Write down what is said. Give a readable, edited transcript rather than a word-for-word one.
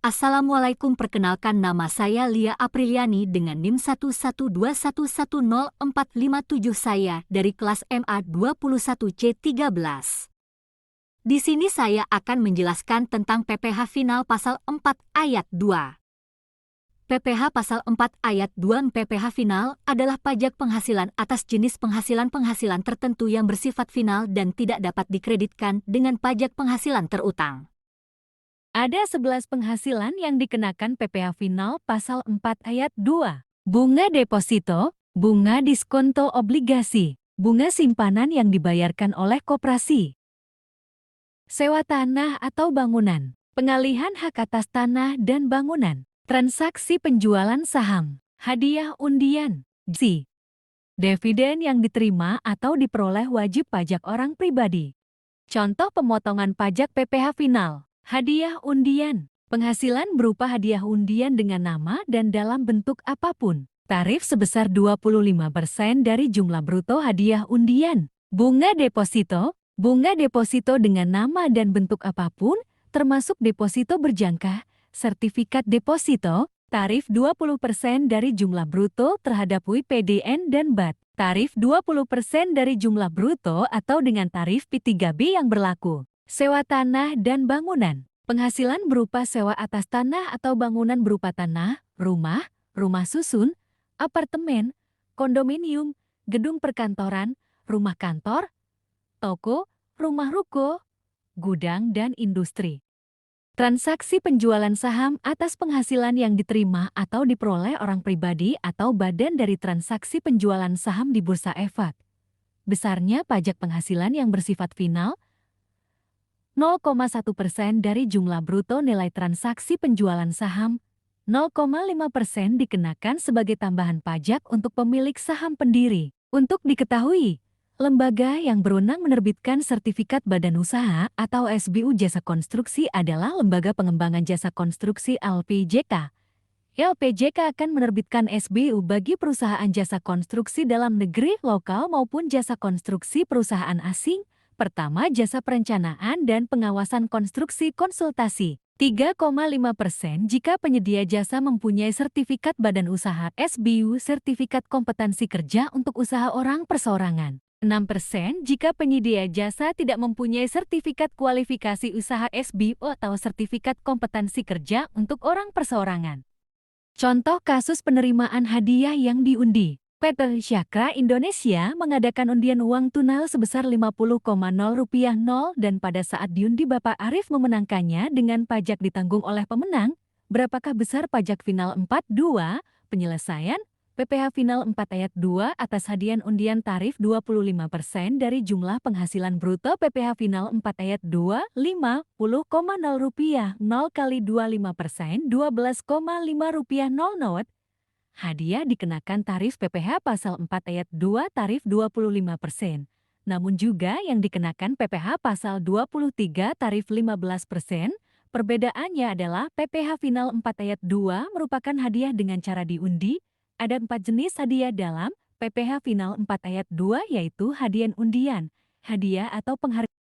Assalamualaikum, perkenalkan nama saya Lia Apriliani dengan NIM 112110457. Saya dari kelas MA 21C13. Di sini saya akan menjelaskan tentang PPh final pasal 4 ayat 2. PPh pasal 4 ayat 2 PPh final adalah pajak penghasilan atas jenis penghasilan tertentu yang bersifat final dan tidak dapat dikreditkan dengan pajak penghasilan terutang. Ada 11 penghasilan yang dikenakan PPh final pasal 4 ayat 2. Bunga deposito, bunga diskonto obligasi, bunga simpanan yang dibayarkan oleh koperasi. Sewa tanah atau bangunan, pengalihan hak atas tanah dan bangunan, transaksi penjualan saham, hadiah undian, dividen yang diterima atau diperoleh wajib pajak orang pribadi. Contoh pemotongan pajak PPh final. Hadiah undian. Penghasilan berupa hadiah undian dengan nama dan dalam bentuk apapun. Tarif sebesar 25% dari jumlah bruto hadiah undian. Bunga deposito. Bunga deposito dengan nama dan bentuk apapun, termasuk deposito berjangka, sertifikat deposito, tarif 20% dari jumlah bruto terhadap WPDN dan BAT. Tarif 20% dari jumlah bruto atau dengan tarif P3B yang berlaku. Sewa tanah dan bangunan. Penghasilan berupa sewa atas tanah atau bangunan berupa tanah, rumah susun, apartemen, kondominium, gedung perkantoran, rumah kantor, toko, rumah ruko, gudang, dan industri. Transaksi penjualan saham atas penghasilan yang diterima atau diperoleh orang pribadi atau badan dari transaksi penjualan saham di Bursa Efek. Besarnya pajak penghasilan yang bersifat final, 0,1% dari jumlah bruto nilai transaksi penjualan saham, 0,5% dikenakan sebagai tambahan pajak untuk pemilik saham pendiri. Untuk diketahui, lembaga yang berwenang menerbitkan sertifikat badan usaha atau SBU jasa konstruksi adalah Lembaga Pengembangan Jasa Konstruksi LPJK. LPJK akan menerbitkan SBU bagi perusahaan jasa konstruksi dalam negeri, lokal maupun jasa konstruksi perusahaan asing. Pertama, jasa perencanaan dan pengawasan konstruksi konsultasi. 3,5% jika penyedia jasa mempunyai sertifikat badan usaha SBU, sertifikat kompetensi kerja untuk usaha orang perseorangan. 6% jika penyedia jasa tidak mempunyai sertifikat kualifikasi usaha SBU atau sertifikat kompetensi kerja untuk orang perseorangan. Contoh kasus penerimaan hadiah yang diundi. PT Syakra Indonesia mengadakan undian uang tunai sebesar Rp50,0 dan pada saat diundi Bapak Arif memenangkannya dengan pajak ditanggung oleh pemenang. Berapakah besar pajak final 4.2? Penyelesaian PPh final 4 ayat 2 atas hadiah undian tarif 25% dari jumlah penghasilan bruto PPh final 4 ayat 2 Rp50,0 0 kali 25% Rp12,5 hadiah dikenakan tarif PPh pasal 4 ayat 2 tarif 25%. Namun juga yang dikenakan PPh pasal 23 tarif 15%. Perbedaannya adalah PPh final 4 ayat 2 merupakan hadiah dengan cara diundi. Ada 4 jenis hadiah dalam PPh final 4 ayat 2 yaitu hadiah undian, hadiah atau penghargaan.